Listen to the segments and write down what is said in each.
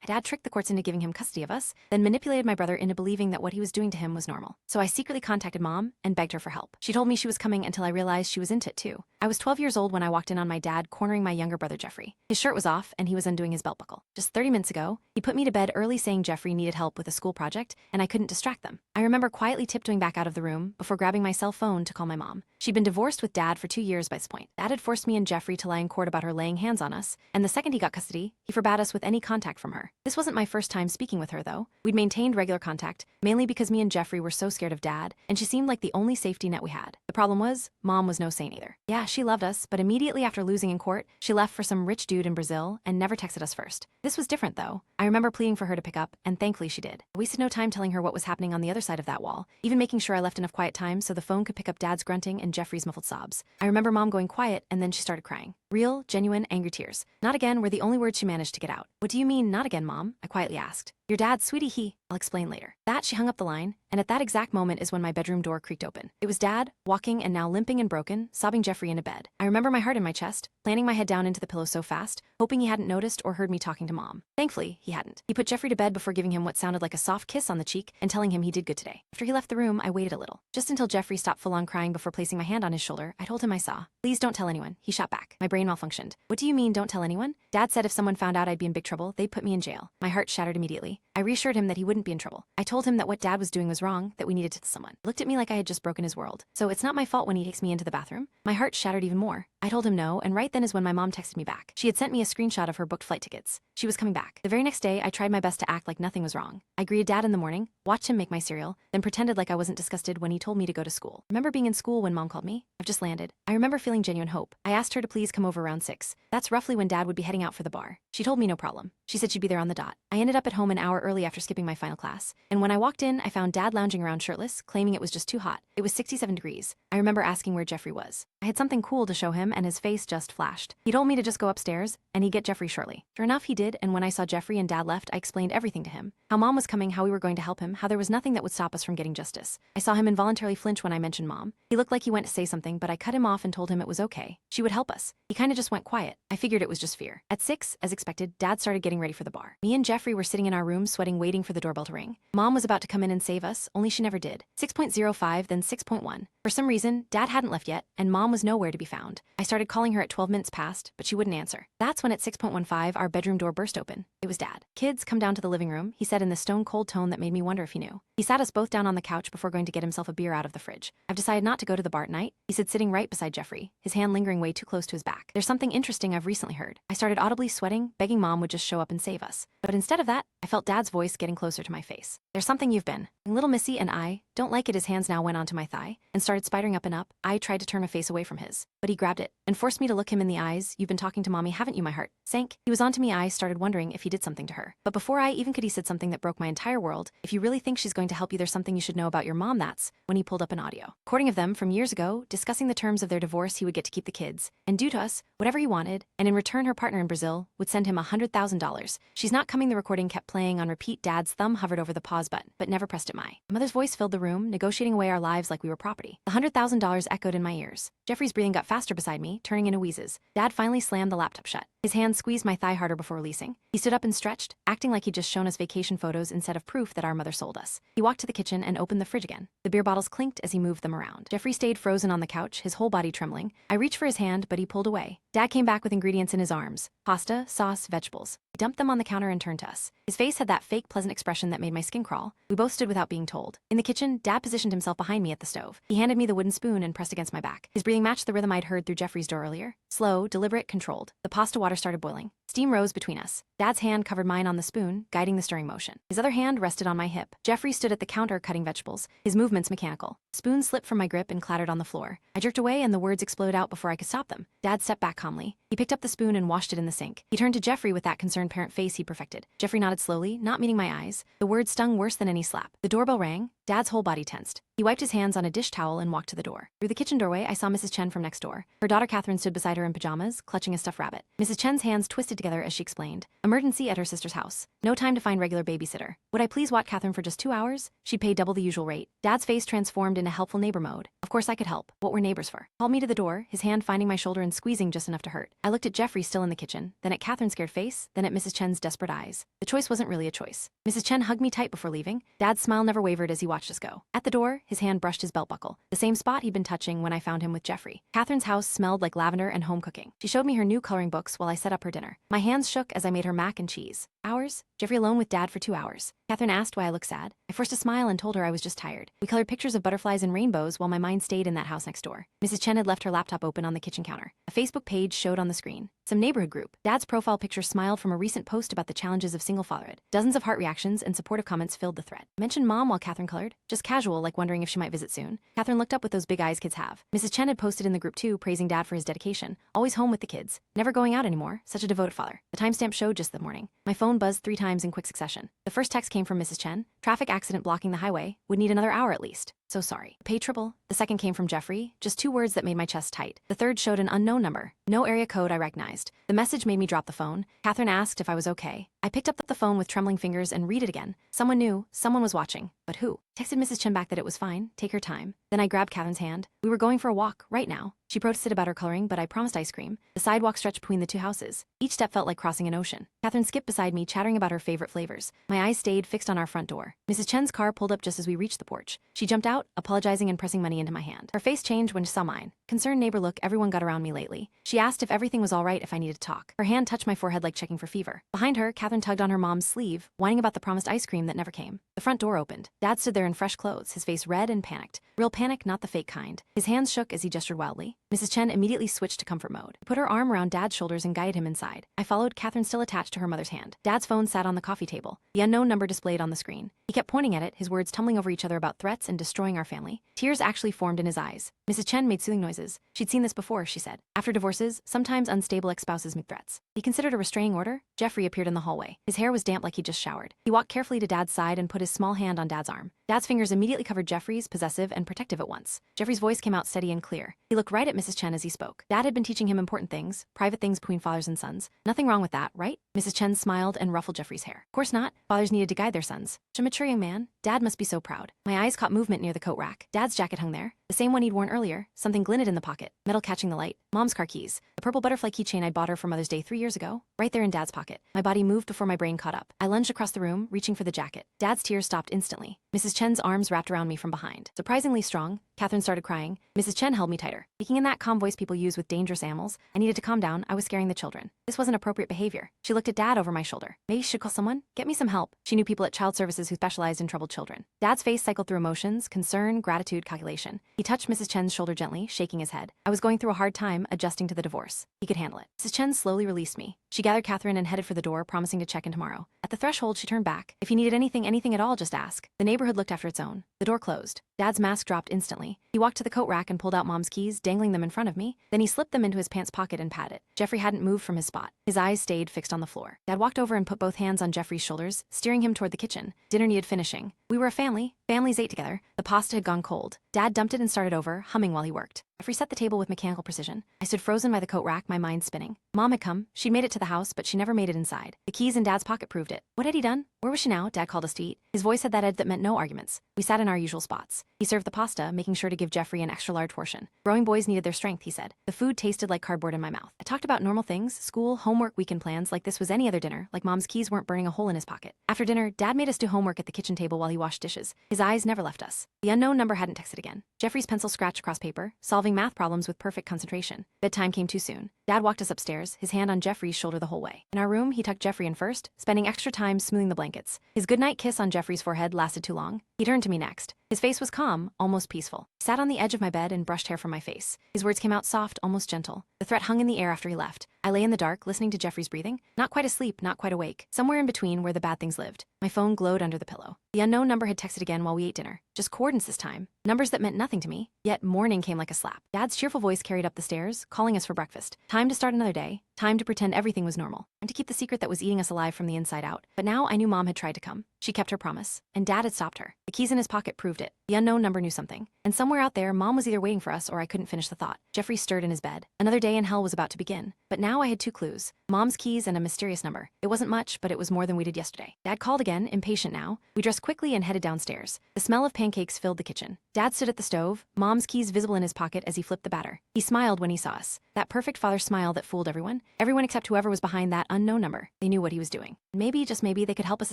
Dad tricked the courts into giving him custody of us, then manipulated my brother into believing that what he was doing to him was normal. So I secretly contacted Mom and begged her for help. She told me she was coming until I realized she was into it too. I was 12 years old when I walked in on my dad cornering my younger brother Jeffrey. His shirt was off and he was undoing his belt buckle. Just 30 minutes ago, he put me to bed early saying Jeffrey needed help with a school project and I couldn't distract them. I remember quietly tiptoeing back out of the room before grabbing my cell phone to call my mom. She'd been divorced with Dad for 2 years by this point. Dad had forced me and Jeffrey to lie in court about her laying hands on us, and the second he got custody, he forbade us with any contact from her. This wasn't my first time speaking with her, though. We'd maintained regular contact, mainly because me and Jeffrey were so scared of Dad, and she seemed like the only safety net we had. The problem was, Mom was no saint either. Yeah, she loved us, but immediately after losing in court, she left for some rich dude in Brazil and never texted us first. This was different, though. I remember pleading for her to pick up, and thankfully she did. I wasted no time telling her what was happening on the other side of that wall, even making sure I left enough quiet time so the phone could pick up Dad's grunting and Jeffrey's muffled sobs. I remember Mom going quiet, and then she started crying. Real, genuine, angry tears. Not again were the only words she managed to get out. What do you mean, not again, Mom? I quietly asked. Your dad, sweetie, I'll explain later. That she hung up the line, and at that exact moment is when my bedroom door creaked open. It was Dad, walking and now limping and broken, sobbing Jeffrey into bed. I remember my heart in my chest, planting my head down into the pillow so fast, hoping he hadn't noticed or heard me talking to Mom. Thankfully, he hadn't. He put Jeffrey to bed before giving him what sounded like a soft kiss on the cheek and telling him he did good today. After he left the room, I waited a little. Just until Jeffrey stopped full-on crying before placing my hand on his shoulder, I told him I saw. Please don't tell anyone, he shot back. My brain malfunctioned. What do you mean, don't tell anyone? Dad said if someone found out I'd be in big trouble, they'd put me in jail. My heart shattered immediately. I reassured him that he wouldn't be in trouble. I told him that what Dad was doing was wrong, that we needed to tell someone. He looked at me like I had just broken his world. So it's not my fault when he takes me into the bathroom? My heart shattered even more. I told him no, and right then is when my mom texted me back. She had sent me a screenshot of her booked flight tickets. She was coming back. The very next day, I tried my best to act like nothing was wrong. I greeted Dad in the morning, watched him make my cereal, then pretended like I wasn't disgusted when he told me to go to school. Remember being in school when Mom called me? I've just landed. I remember feeling genuine hope. I asked her to please come over around 6. That's roughly when Dad would be heading out for the bar. She told me no problem. She said she'd be there on the dot. I ended up at home an hour early after skipping my final class, and when I walked in, I found Dad lounging around shirtless, claiming it was just too hot. It was 67 degrees. I remember asking where Jeffrey was. I had something cool to show him, and his face just flashed. He told me to just go upstairs, and he'd get Jeffrey shortly. Sure enough, he did, and when I saw Jeffrey and Dad left, I explained everything to him. How Mom was coming, how we were going to help him, how there was nothing that would stop us from getting justice. I saw him involuntarily flinch when I mentioned Mom. He looked like he went to say something, but I cut him off and told him it was okay. She would help us. He kinda just went quiet. I figured it was just fear. At 6, as expected, Dad started getting ready for the bar. Me and Jeffrey were sitting in our room sweating, waiting for the doorbell to ring. Mom was about to come in and save us, only she never did. 6.05, then 6.1. For some reason, Dad hadn't left yet, and Mom was nowhere to be found. I started calling her at 12 minutes past, but she wouldn't answer. That's when at 6.15, our bedroom door burst open. It was Dad. Kids, come down to the living room, he said in the stone-cold tone that made me wonder if he knew. He sat us both down on the couch before going to get himself a beer out of the fridge. I've decided not to go to the bar tonight, he said, sitting right beside Jeffrey, his hand lingering way too close to his back. There's something interesting I've recently heard. I started audibly sweating, begging Mom would just show up and save us. But instead of that, I felt Dad's voice getting closer to my face. There's something you've been. Little Missy and I don't like it. His hands now went onto my thigh and started spidering up and up. I tried to turn my face away from his, but he grabbed it and forced me to look him in the eyes. You've been talking to Mommy, haven't you? My heart sank. He was onto me. I started wondering if he did something to her. But before I even could, he said something that broke my entire world. If you really think she's going to help you, there's something you should know about your mom. That's when he pulled up an audio recording of them from years ago, discussing the terms of their divorce. He would get to keep the kids and do to us whatever he wanted, and in return her partner in Brazil would send him $100,000. She's not coming. The recording kept playing on repeat. Dad's thumb hovered over the pause button, but never pressed it. My mother's voice filled the room, negotiating away our lives like we were property. The $100,000 echoed in my ears. Jeffrey's breathing got faster beside me, turning into wheezes. Dad finally slammed the laptop shut. His hand squeezed my thigh harder before releasing. He stood up and stretched, acting like he'd just shown us vacation photos instead of proof that our mother sold us. He walked to the kitchen and opened the fridge again. The beer bottles clinked as he moved them around. Jeffrey stayed frozen on the couch, his whole body trembling. I reached for his hand, but he pulled away. Dad came back with ingredients in his arms: pasta, sauce, vegetables. He dumped them on the counter and turned to us. His face had that fake, pleasant expression that made my skin crawl. We both stood without being told. In the kitchen, Dad positioned himself behind me at the stove. He handed me the wooden spoon and pressed against my back. His breathing matched the rhythm I'd heard through Jeffrey's door earlier. Slow, deliberate, controlled. The pasta water started boiling. Steam rose between us. Dad's hand covered mine on the spoon, guiding the stirring motion. His other hand rested on my hip. Jeffrey stood at the counter cutting vegetables, his movements mechanical. Spoon slipped from my grip and clattered on the floor. I jerked away and the words exploded out before I could stop them. Dad stepped back calmly. He picked up the spoon and washed it in the sink. He turned to Jeffrey with that concerned parent face he'd perfected. Jeffrey nodded slowly, not meeting my eyes. The words stung worse than any slap. The doorbell rang. Dad's whole body tensed. He wiped his hands on a dish towel and walked to the door. Through the kitchen doorway, I saw Mrs. Chen from next door. Her daughter Catherine stood beside her in pajamas, clutching a stuffed rabbit. Mrs. Chen's hands twisted together as she explained. Emergency at her sister's house. No time to find regular babysitter. Would I please watch Catherine for just 2 hours? She'd pay double the usual rate. Dad's face transformed into helpful neighbor mode. Of course I could help. What were neighbors for? Called me to the door, his hand finding my shoulder and squeezing just enough to hurt. I looked at Jeffrey still in the kitchen, then at Catherine's scared face, then at Mrs. Chen's desperate eyes. The choice wasn't really a choice. Mrs. Chen hugged me tight before leaving. Dad's smile never wavered as he watched us go. At the door, his hand brushed his belt buckle, the same spot he'd been touching when I found him with Jeffrey. Catherine's house smelled like lavender and home cooking. She showed me her new coloring books while I set up her dinner. My hands shook as I made her mac and cheese. Hours? Jeffrey alone with Dad for 2 hours. Catherine asked why I looked sad. I forced a smile and told her I was just tired. We colored pictures of butterflies and rainbows while my mind stayed in that house next door. Mrs. Chen had left her laptop open on the kitchen counter. A Facebook page showed on the screen. Some neighborhood group. Dad's profile picture smiled from a recent post about the challenges of single fatherhood. Dozens of heart reactions and supportive comments filled the thread. Mentioned Mom while Catherine colored. Just casual, like wondering if she might visit soon. Catherine looked up with those big eyes kids have. Mrs. Chen had posted in the group too, praising Dad for his dedication. Always home with the kids. Never going out anymore. Such a devoted father. The timestamp showed just the morning. My phone buzzed 3 times in quick succession. The first text came from Mrs. Chen. Traffic accident blocking the highway. Would need another hour at least. So sorry. Pay triple. The second came from Jeffrey. Just 2 words that made my chest tight. The third showed an unknown number. No area code I recognized. The message made me drop the phone. Catherine asked if I was okay. I picked up the phone with trembling fingers and read it again. Someone knew. Someone was watching. But who? Texted Mrs. Chen back that it was fine. Take her time. Then I grabbed Catherine's hand. We were going for a walk, right now. She protested about her coloring, but I promised ice cream. The sidewalk stretched between the 2 houses. Each step felt like crossing an ocean. Catherine skipped beside me, chattering about her favorite flavors. My eyes stayed fixed on our front door. Mrs. Chen's car pulled up just as we reached the porch. She jumped out, apologizing and pressing money into my hand. Her face changed when she saw mine. Concerned neighbor look everyone got around me lately. She asked if everything was all right if I needed to talk. Her hand touched my forehead like checking for fever. Behind her, Catherine tugged on her mom's sleeve, whining about the promised ice cream that never came. The front door opened. Dad stood there in fresh clothes, his face red and panicked. Real panic, not the fake kind. His hands shook as he gestured wildly. Mrs. Chen immediately switched to comfort mode. Put her arm around Dad's shoulders and guided him inside. I followed, Catherine still attached to her mother's hand. Dad's phone sat on the coffee table. The unknown number displayed on the screen. He kept pointing at it, his words tumbling over each other about threats and destroying our family. Tears actually formed in his eyes. Mrs. Chen made soothing noises. She'd seen this before, she said. After divorces, sometimes unstable ex-spouses make threats. He considered a restraining order. Jeffrey appeared in the hallway. His hair was damp like he'd just showered. He walked carefully to Dad's side and put his small hand on Dad's arm. Dad's fingers immediately covered Jeffrey's, possessive and protective at once. Jeffrey's voice came out steady and clear. He looked right at Mrs. Chen as he spoke. Dad had been teaching him important things, private things between fathers and sons. Nothing wrong with that, right? Mrs. Chen smiled and ruffled Jeffrey's hair. Of course not. Fathers needed to guide their sons. Such a mature young man. Dad must be so proud. My eyes caught movement near the coat rack. Dad's jacket hung there. The same one he'd worn earlier. Something glinted in the pocket. Metal catching the light. Mom's car keys. The purple butterfly keychain I'd bought her for Mother's Day 3 years ago. Right there in Dad's pocket. My body moved before my brain caught up. I lunged across the room, reaching for the jacket. Dad's tears stopped instantly. Mrs. Chen's arms wrapped around me from behind. Surprisingly strong, Catherine started crying. Mrs. Chen held me tighter. Speaking in that calm voice people use with dangerous animals, I needed to calm down. I was scaring the children. This wasn't appropriate behavior. She looked at Dad over my shoulder. Maybe she should call someone? Get me some help. She knew people at child services who specialized in troubled children. Dad's face cycled through emotions, concern, gratitude, calculation. He touched Mrs. Chen's shoulder gently, shaking his head. I was going through a hard time adjusting to the divorce. He could handle it. Mrs. Chen slowly released me. She gathered Catherine and headed for the door, promising to check in tomorrow. At the threshold, she turned back. If he needed anything at all, just ask. The neighborhood looked after its own. The door closed. Dad's mask dropped instantly. He walked to the coat rack and pulled out Mom's keys, dangling them in front of me. Then he slipped them into his pants pocket and patted it. Jeffrey hadn't moved from his spot. His eyes stayed fixed on the floor. Dad walked over and put both hands on Jeffrey's shoulders, steering him toward the kitchen. Dinner needed finishing. We were a family. Families ate together. The pasta had gone cold. Dad dumped it and started over, humming while he worked. Jeffrey set the table with mechanical precision. I stood frozen by the coat rack, my mind spinning. Mom had come. She'd made it to the house, but she never made it inside. The keys in Dad's pocket proved it. What had he done? Where was she now? Dad called us to eat. His voice had that edge that meant no arguments. We sat in our usual spots. He served the pasta, making sure to give Jeffrey an extra large portion. Growing boys needed their strength, he said. The food tasted like cardboard in my mouth. I talked about normal things, school, homework, weekend plans, like this was any other dinner, like Mom's keys weren't burning a hole in his pocket. After dinner, Dad made us do homework at the kitchen table while he washed dishes. His eyes never left us. The unknown number hadn't texted again. Jeffrey's pencil scratched across paper, solving math problems with perfect concentration. Bedtime came too soon. Dad walked us upstairs, his hand on Jeffrey's shoulder the whole way. In our room, he tucked Jeffrey in first, spending extra time smoothing the blankets. His goodnight kiss on Jeffrey's forehead lasted too long. He turned to me next. His face was calm, almost peaceful. He sat on the edge of my bed and brushed hair from my face. His words came out soft, almost gentle. The threat hung in the air after he left. I lay in the dark, listening to Jeffrey's breathing. Not quite asleep, not quite awake. Somewhere in between where the bad things lived. My phone glowed under the pillow. The unknown number had texted again while we ate dinner. Just coordinates this time. Numbers that meant nothing to me, yet morning came like a slap. Dad's cheerful voice carried up the stairs, calling us for breakfast. Time to start another day, time to pretend everything was normal, and to keep the secret that was eating us alive from the inside out. But now I knew Mom had tried to come. She kept her promise, and Dad had stopped her. The keys in his pocket proved it. The unknown number knew something. And somewhere out there, Mom was either waiting for us or I couldn't finish the thought. Jeffrey stirred in his bed. Another day in hell was about to begin. But now I had two clues. Mom's keys and a mysterious number. It wasn't much, but it was more than we did yesterday. Dad called again, impatient now. We dressed quickly and headed downstairs. The smell of pancakes filled the kitchen. Dad stood at the stove, Mom's keys visible in his pocket as he flipped the batter. He smiled when he saw us. That perfect father smile that fooled everyone. Everyone except whoever was behind that unknown number. They knew what he was doing. Maybe, just maybe, they could help us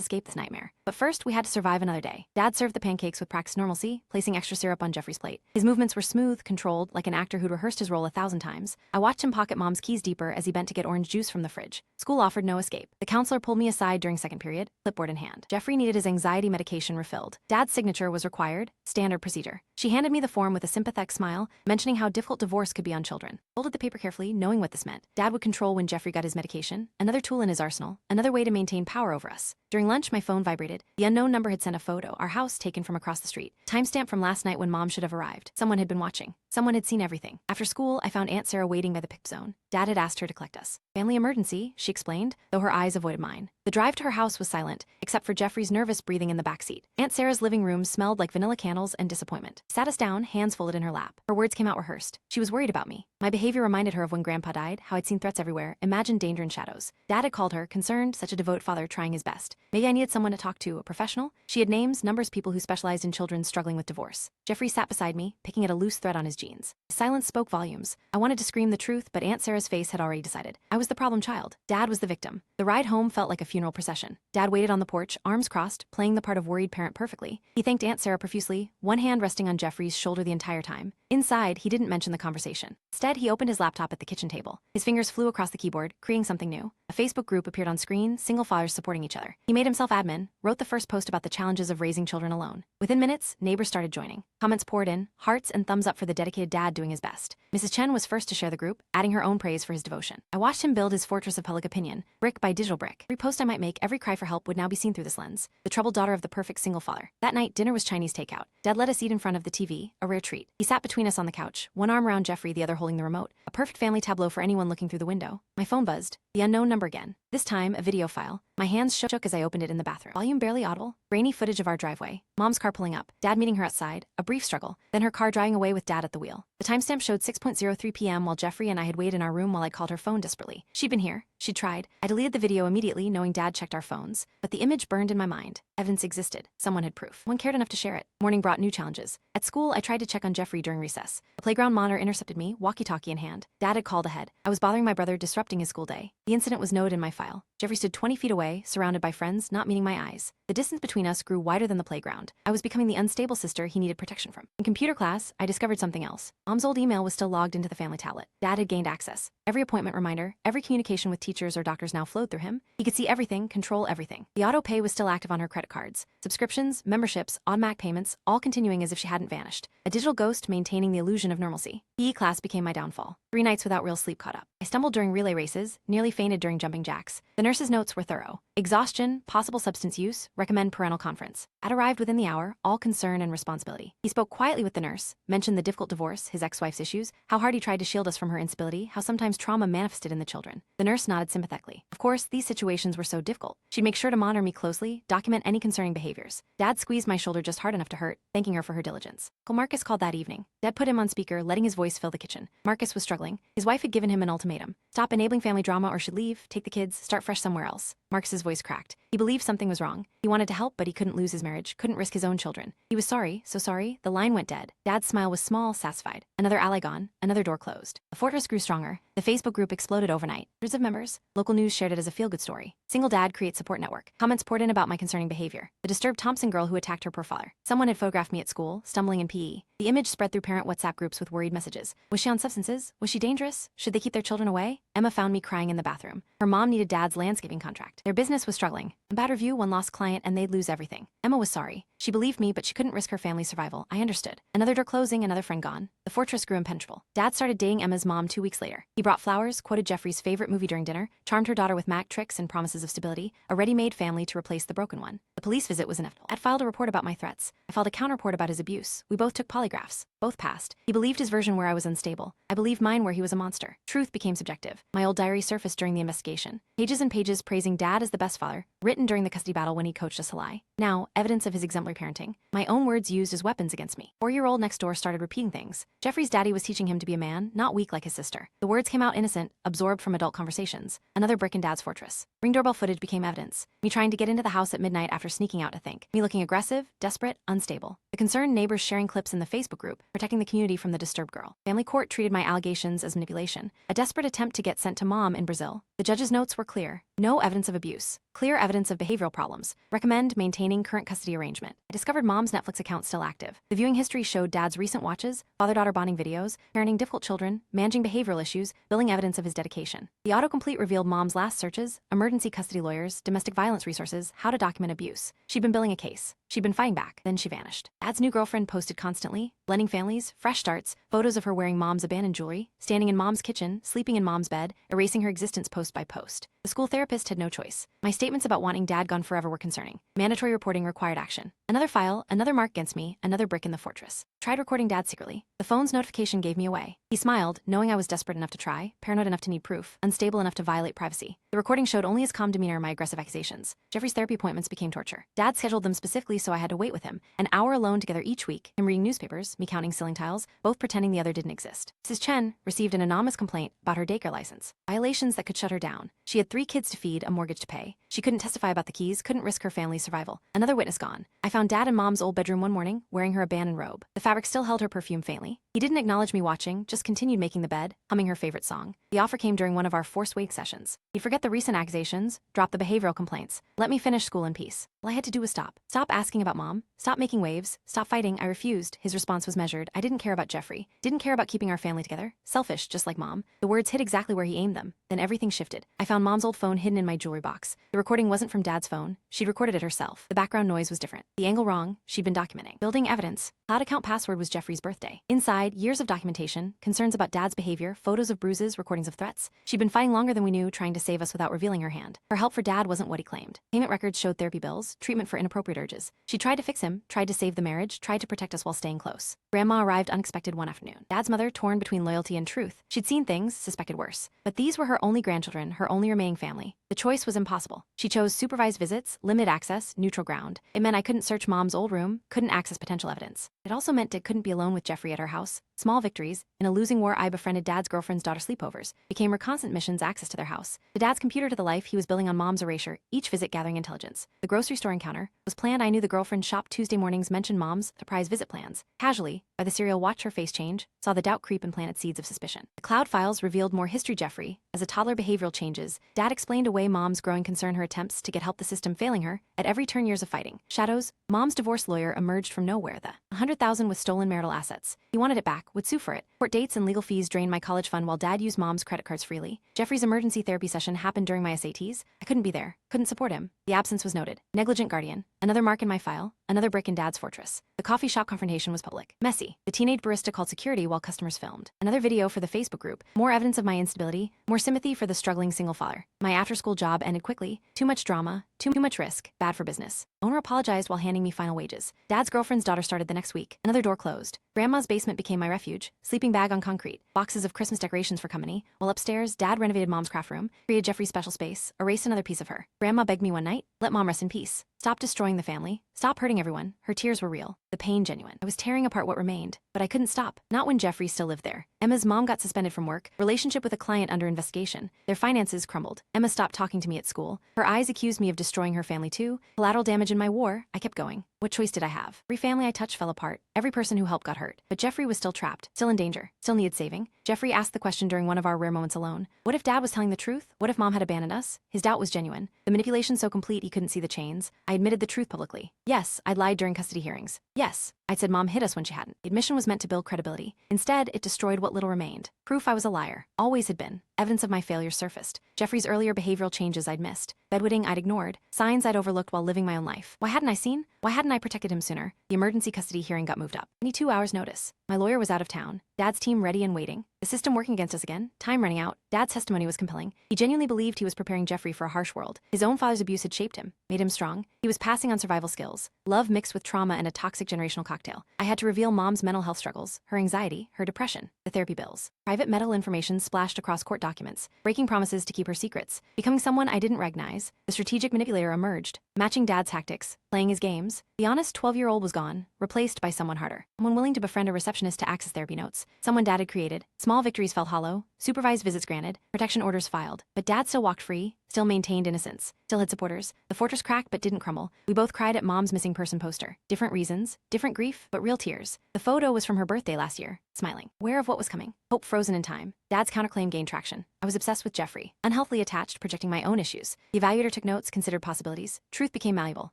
escape this nightmare. But first, we had to survive another day. Dad served the pancakes with practiced normalcy, placing extra syrup on Jeffrey's plate. His movements were smooth, controlled, like an actor who'd rehearsed his role 1,000 times. I watched him pocket Mom's keys deeper as he bent to get orange juice from the fridge. School offered no escape. The counselor pulled me aside during second period, clipboard in hand. Jeffrey needed his anxiety medication refilled. Dad's signature was required, standard procedure. She handed me the form with a sympathetic smile, mentioning how difficult divorce could be on children. Folded the paper carefully, knowing what this meant. Dad would control when Jeffrey got his medication, another tool in his arsenal, another way to maintain power over us. During lunch, my phone vibrated. The unknown number had sent a photo, our house taken from across the street. Timestamp from last night when Mom should have arrived. Someone had been watching. Someone had seen everything. After school, I found Aunt Sarah waiting by the pick zone. Dad had asked her to collect us. Family emergency, she explained, though her eyes avoided mine. The drive to her house was silent, except for Jeffrey's nervous breathing in the backseat. Aunt Sarah's living room smelled like vanilla candles and disappointment. Sat us down, hands folded in her lap. Her words came out rehearsed. She was worried about me. My behavior reminded her of when Grandpa died, how I'd seen threats everywhere, imagined danger in shadows. Dad had called her, concerned, such a devout father trying his best. Maybe I needed someone to talk to, a professional? She had names, numbers, people who specialized in children struggling with divorce. Jeffrey sat beside me, picking at a loose thread on his jeans. His silence spoke volumes. I wanted to scream the truth, but Aunt Sarah's face had already decided. I was the problem child. Dad was the victim. The ride home felt like a funeral procession. Dad waited on the porch, arms crossed, playing the part of worried parent perfectly. He thanked Aunt Sarah profusely, one hand resting on Jeffrey's shoulder the entire time. Inside, he didn't mention the conversation. Instead, he opened his laptop at the kitchen table. His fingers flew across the keyboard, creating something new. A Facebook group appeared on screen, single fathers supporting each other. He made himself admin, wrote the first post about the challenges of raising children alone. Within minutes, neighbors started joining. Comments poured in, hearts and thumbs up for the dedicated dad doing his best. Mrs. Chen was first to share the group, adding her own praise for his devotion. I watched him build his fortress of public opinion, brick by digital brick. Every post I might make, every cry for help would now be seen through this lens. The troubled daughter of the perfect single father. That night, dinner was Chinese takeout. Dad let us eat in front of the TV, a rare treat. He sat between us on the couch, one arm around Jeffrey, the other holding the remote. A perfect family tableau for anyone looking through the window. My phone buzzed. The unknown number again. This time, a video file. My hands shook as I opened it in the bathroom. Volume barely audible. Grainy footage of our driveway. Mom's car pulling up. Dad meeting her outside. A brief struggle. Then her car driving away with Dad at the wheel. The timestamp showed 6:03 p.m. while Jeffrey and I had waited in our room while I called her phone desperately. She'd been here. She'd tried. I deleted the video immediately, knowing Dad checked our phones. But the image burned in my mind. Evidence existed. Someone had proof. One cared enough to share it. Morning brought new challenges. At school, I tried to check on Jeffrey during recess. The playground monitor intercepted me, walkie-talkie in hand. Dad had called ahead. I was bothering my brother, disrupting his school day. The incident was noted in my file. Jeffrey stood 20 feet away, surrounded by friends, not meeting my eyes. The distance between us grew wider than the playground. I was becoming the unstable sister he needed protection from. In computer class, I discovered something else. Mom's old email was still logged into the family tablet. Dad had gained access. Every appointment reminder, every communication with teachers or doctors now flowed through him. He could see everything, control everything. The auto pay was still active on her credit cards. Subscriptions, memberships, automatic payments, all continuing as if she hadn't vanished. A digital ghost maintaining the illusion of normalcy. PE class became my downfall. 3 nights without real sleep caught up. I stumbled during relay races, nearly fainted during jumping jacks. The nurse's notes were thorough. Exhaustion, possible substance use, recommend parental conference. Dad arrived within the hour, all concern and responsibility. He spoke quietly with the nurse, mentioned the difficult divorce, his ex-wife's issues, how hard he tried to shield us from her instability, how sometimes trauma manifested in the children. The nurse nodded sympathetically. Of course, these situations were so difficult. She'd make sure to monitor me closely, document any concerning behaviors. Dad squeezed my shoulder just hard enough to hurt, thanking her for her diligence. Uncle Marcus called that evening. Dad put him on speaker, letting his voice fill the kitchen. Marcus was struggling. His wife had given him an ultimatum. Stop enabling family drama or she'd leave, take the kids, start fresh somewhere else. Marcus's voice cracked. He believed something was wrong. He wanted to help, but he couldn't lose his marriage, couldn't risk his own children. He was sorry, so sorry. The line went dead. Dad's smile was small, satisfied. Another ally gone, another door closed. The fortress grew stronger. The Facebook group exploded overnight. Hundreds of members. Local news shared it as a feel-good story. Single dad creates support network. Comments poured in about my concerning behavior. The disturbed Thompson girl who attacked her poor father. Someone had photographed me at school, stumbling in PE. The image spread through parent WhatsApp groups with worried messages. Was she on substances? Was she dangerous? Should they keep their children away? Emma found me crying in the bathroom. Her mom needed Dad's landscaping contract. Their business was struggling. A bad review, one lost client, and they'd lose everything. Emma was sorry. She believed me, but she couldn't risk her family's survival. I understood. Another door closing, another friend gone. The fortress grew impenetrable. Dad started dating Emma's mom 2 weeks later. He brought flowers, quoted Jeffrey's favorite movie during dinner, charmed her daughter with Mac tricks and promises of stability, a ready-made family to replace the broken one. The police visit was inevitable. Dad filed a report about my threats. I filed a counter-report about his abuse. We both took polygraphs. Both passed. He believed his version where I was unstable. I believed mine where he was a monster. Truth became subjective. My old diary surfaced during the investigation. Pages and pages praising Dad as the best father, written during the custody battle when he coached us to lie. Now, evidence of his exemplary parenting. My own words used as weapons against me. 4-year-old next door started repeating things. Jeffrey's daddy was teaching him to be a man, not weak like his sister. The words came out innocent, absorbed from adult conversations. Another brick in Dad's fortress. Ring doorbell footage became evidence. Me trying to get into the house at midnight after sneaking out to think. Me looking aggressive, desperate, unstable. The concerned neighbors sharing clips in the Facebook group, protecting the community from the disturbed girl. Family court treated my allegations as manipulation. A desperate attempt to get sent to mom in Brazil. The judge's notes were clear. No evidence of abuse. Clear evidence of behavioral problems. Recommend maintaining current custody arrangement. I discovered mom's Netflix account still active. The viewing history showed Dad's recent watches, father-daughter bonding videos, parenting difficult children, managing behavioral issues, billing evidence of his dedication. The autocomplete revealed mom's last searches, emergency custody lawyers, domestic violence resources, how to document abuse. She'd been billing a case. She'd been fighting back, then she vanished. Dad's new girlfriend posted constantly, blending families, fresh starts, photos of her wearing mom's abandoned jewelry, standing in mom's kitchen, sleeping in mom's bed, erasing her existence post by post. The school therapist had no choice. My statements about wanting Dad gone forever were concerning. Mandatory reporting required action. Another file, another mark against me, another brick in the fortress. Tried recording Dad secretly. The phone's notification gave me away. He smiled, knowing I was desperate enough to try, paranoid enough to need proof, unstable enough to violate privacy. The recording showed only his calm demeanor and my aggressive accusations. Jeffrey's therapy appointments became torture. Dad scheduled them specifically so I had to wait with him. An hour alone together each week, him reading newspapers, me counting ceiling tiles, both pretending the other didn't exist. Mrs. Chen received an anonymous complaint about her daycare license. Violations that could shut her down. She had 3 kids to feed, a mortgage to pay. She couldn't testify about the keys, couldn't risk her family's survival. Another witness gone. I found Dad in mom's old bedroom one morning, wearing her abandoned robe. The fabric still held her perfume faintly. He didn't acknowledge me watching, just continued making the bed, humming her favorite song. The offer came during one of our forced wake sessions. He'd forget the recent accusations, drop the behavioral complaints. Let me finish school in peace. All I had to do was stop. Stop asking about mom. Stop making waves. Stop fighting. I refused. His response was measured. I didn't care about Jeffrey. Didn't care about keeping our family together. Selfish, just like mom. The words hit exactly where he aimed them. Then everything shifted. I found mom's old phone hidden in my jewelry box. The recording wasn't from Dad's phone. She'd recorded it herself. The background noise was different. The angle wrong. She'd been documenting. Building evidence. Cloud account password was Jeffrey's birthday. Inside, years of documentation, concerns about Dad's behavior, photos of bruises, recordings of threats. She'd been fighting longer than we knew, trying to save us without revealing her hand. Her help for Dad wasn't what he claimed. Payment records showed therapy bills, treatment for inappropriate urges. She tried to fix him, tried to save the marriage, tried to protect us while staying close. Grandma arrived unexpected one afternoon. Dad's mother torn between loyalty and truth. She'd seen things, suspected worse. But these were her only grandchildren, her only remaining family. The choice was impossible. She chose supervised visits, limited access, neutral ground. It meant I couldn't search mom's old room, couldn't access potential evidence. It also meant I couldn't be alone with Jeffrey at her house. Small victories. In a losing war, I befriended Dad's girlfriend's daughter sleepovers, became reconnaissance missions access to their house. To Dad's computer to the life he was building on mom's erasure, each visit gathering intelligence. The grocery store encounter was planned. I knew the girlfriend shopped Tuesday mornings mentioned mom's surprise visit plans. Casually, by the serial watched her face change, saw the doubt creep and planted seeds of suspicion. The cloud files revealed more history Jeffrey. As a toddler behavioral changes, Dad explained away mom's growing concern her attempts to get help the system failing her. At every turn years of fighting. Shadows, mom's divorce lawyer emerged from nowhere. The $100,000 with stolen marital assets. He wanted it back, would sue for it. Court dates and legal fees drained my college fund while Dad used mom's credit cards freely. Jeffrey's emergency therapy session happened during my SATs. I couldn't be there, couldn't support him. The absence was noted. Negligent guardian. Another mark in my file, another brick in Dad's fortress. The coffee shop confrontation was public. Messy. The teenage barista called security while customers filmed. Another video for the Facebook group. More evidence of my instability, more sympathy for the struggling single father. My after-school job ended quickly. Too much drama, too much risk, bad for business. Owner apologized while handing me final wages. Dad's girlfriend's daughter started the next week. Another door closed. Grandma's basement became my refuge. Sleeping bag on concrete. Boxes of Christmas decorations for company. While upstairs, Dad renovated mom's craft room, created Jeffrey's special space, erased another piece of her. Grandma begged me one night, let mom rest in peace. Stop destroying the family. Stop hurting everyone. Her tears were real. The pain genuine. I was tearing apart what remained, but I couldn't stop. Not when Jeffrey still lived there. Emma's mom got suspended from work. Relationship with a client under investigation. Their finances crumbled. Emma stopped talking to me at school. Her eyes accused me of destroying her family too. Collateral damage in my war. I kept going. What choice did I have? Every family I touched fell apart. Every person who helped got hurt. But Jeffrey was still trapped, still in danger, still needed saving. Jeffrey asked the question during one of our rare moments alone. What if Dad was telling the truth? What if mom had abandoned us? His doubt was genuine. The manipulation so complete he couldn't see the chains. I admitted the truth publicly. Yes, I lied during custody hearings. Yes, I I'd said mom hit us when she hadn't. The admission was meant to build credibility. Instead, it destroyed what little remained. Proof I was a liar. Always had been. Evidence of my failures surfaced. Jeffrey's earlier behavioral changes I'd missed. Bedwetting I'd ignored. Signs I'd overlooked while living my own life. Why hadn't I seen? Why hadn't I protected him sooner? The emergency custody hearing got moved up. I need 2 hours notice. My lawyer was out of town. Dad's team ready and waiting. The system working against us again. Time running out. Dad's testimony was compelling. He genuinely believed he was preparing Jeffrey for a harsh world. His own father's abuse had shaped him, made him strong. He was passing on survival skills. Love mixed with trauma and a toxic generational cocktail. I had to reveal mom's mental health struggles, her anxiety, her depression, the therapy bills. Private medical information splashed across court documents, breaking promises to keep her secrets. Becoming someone I didn't recognize, the strategic manipulator emerged, matching Dad's tactics, playing his games. The honest 12-year-old was gone, replaced by someone harder. Someone willing to befriend a receptionist to access therapy notes. Someone Dad had created. Small victories felt hollow, supervised visits granted, protection orders filed. But Dad still walked free, still maintained innocence, still had supporters. The fortress cracked but didn't crumble. We both cried at mom's missing person poster. Different reasons, different grief, but real tears. The photo was from her birthday last year, smiling, aware of what was coming. Hope frozen in time. Dad's counterclaim gained traction. I was obsessed with Jeffrey, unhealthily attached, projecting my own issues. The evaluator took notes, considered possibilities. Truth became malleable.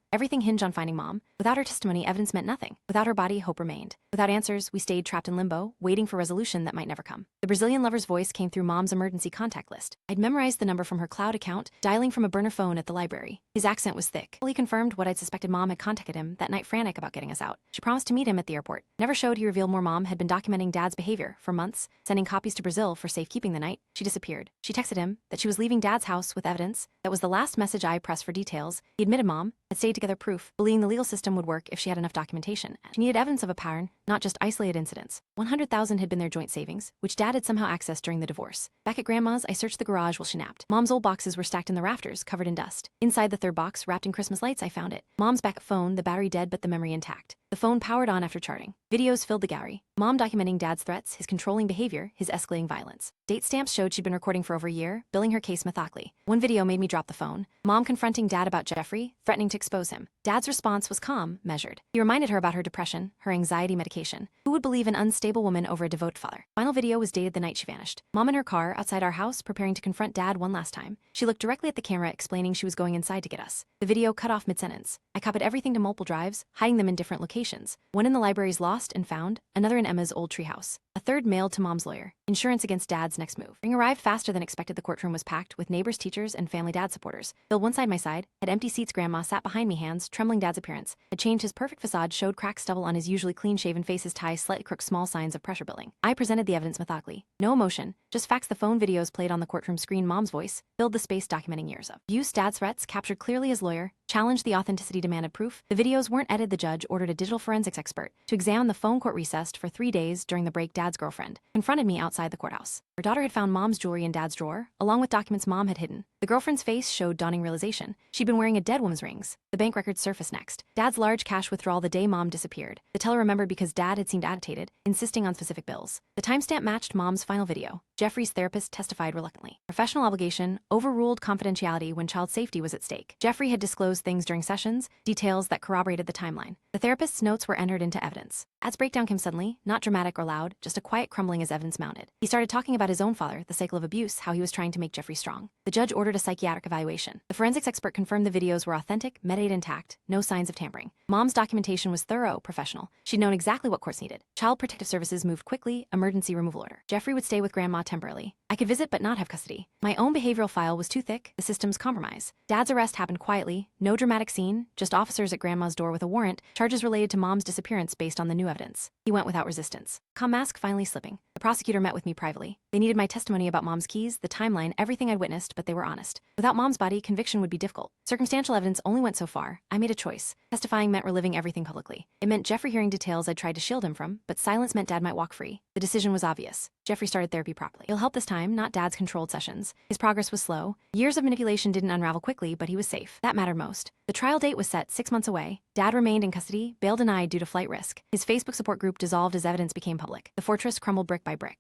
Everything hinged on finding mom. Without her testimony, evidence meant nothing. Without her body, hope remained. Without answers, we stayed trapped in limbo, waiting for resolution that might never come. The Brazilian lover's voice came through mom's emergency contact list. I'd memorized the number from her cloud account, dialing from a burner phone at the library. His accent was thick. He confirmed what I'd suspected mom had contacted him that night, frantic about getting us out. She promised to meet him at the airport. Never showed he revealed more mom had been documenting Dad's behavior for months, sending copies to Brazil for safekeeping the night. She disappeared. She texted him that she was leaving Dad's house with evidence. That was the last message I pressed for details. He admitted mom had stayed together, proof, believing the legal system would work if she had enough documentation. She needed evidence of a pattern, not just isolated incidents. 100,000 had been their joint savings, which Dad had somehow accessed during the divorce. Back at Grandma's, I searched the garage while she napped. Mom's old boxes were stacked in the rafters, covered in dust. Inside the third box, wrapped in Christmas lights, I found it. Mom's backup phone, the battery dead but the memory intact. The phone powered on after charting. Videos filled the gallery. Mom documenting Dad's threats, his controlling behavior, his escalating violence. Date stamps showed she'd been recording for over a year, billing her case methodically. One video made me drop the phone. Mom confronting Dad about Jeffrey, threatening to expose him. Dad's response was calm, measured. He reminded her about her depression, her anxiety medication. Who would believe an unstable woman over a devoted father? Final video was dated the night she vanished. Mom in her car, outside our house, preparing to confront Dad one last time. She looked directly at the camera, explaining she was going inside to get us. The video cut off mid-sentence. I copied everything to multiple drives, hiding them in different locations. One in the library's lost and found, another in Emma's old treehouse. A third mailed to Mom's lawyer. Insurance against Dad's next move. Ring arrived faster than expected. The courtroom was packed with neighbors, teachers, and family Dad supporters. Filled one side my side, had empty seats. Grandma sat behind me, hands trembling. Dad's appearance had changed. His perfect facade showed cracked stubble on his usually clean-shaven face, his tie slightly crooked, small signs of pressure building. I presented the evidence methodically. No emotion, just facts. The phone videos played on the courtroom screen. Mom's voice filled the space, documenting years of abuse. Dad's threats, captured clearly. His lawyer challenged the authenticity, demanded proof. The videos weren't edited. The judge ordered a digital forensics expert to examine the phone. Court recessed for 3 days. During the break, Dad's girlfriend confronted me outside the courthouse. Her daughter had found Mom's jewelry in Dad's drawer, along with documents Mom had hidden. The girlfriend's face showed dawning realization. She'd been wearing a dead woman's rings. The bank records surfaced next. Dad's large cash withdrawal the day Mom disappeared. The teller remembered because Dad had seemed agitated, insisting on specific bills. The timestamp matched Mom's final video. Jeffrey's therapist testified reluctantly. Professional obligation overruled confidentiality when child safety was at stake. Jeffrey had disclosed things during sessions, details that corroborated the timeline. The therapist's notes were entered into evidence. Dad's breakdown came suddenly, not dramatic or loud, just a quiet crumbling as evidence mounted. He started talking about his own father, the cycle of abuse, how he was trying to make Jeffrey strong. The judge ordered a psychiatric evaluation. The forensics expert confirmed the videos were authentic, metadata intact, no signs of tampering. Mom's documentation was thorough, professional. She'd known exactly what courts needed. Child Protective Services moved quickly, emergency removal order. Jeffrey would stay with Grandma temporarily. I could visit but not have custody. My own behavioral file was too thick, the system's compromise. Dad's arrest happened quietly, no dramatic scene, just officers at Grandma's door with a warrant, charges related to Mom's disappearance based on the new evidence. He went without resistance. Calm mask finally slipping. The prosecutor met with me privately. They needed my testimony about Mom's keys, the timeline, everything I'd witnessed, but they were honest. Without Mom's body, conviction would be difficult. Circumstantial evidence only went so far. I made a choice. Testifying meant reliving everything publicly. It meant Jeffrey hearing details I'd tried to shield him from, but silence meant Dad might walk free. The decision was obvious. Jeffrey started therapy properly. He'll help this time, not Dad's controlled sessions. His progress was slow. Years of manipulation didn't unravel quickly, but he was safe. That mattered most. The trial date was set 6 months away. Dad remained in custody, bail denied due to flight risk. His Facebook support group dissolved as evidence became public. The fortress crumbled brick by brick.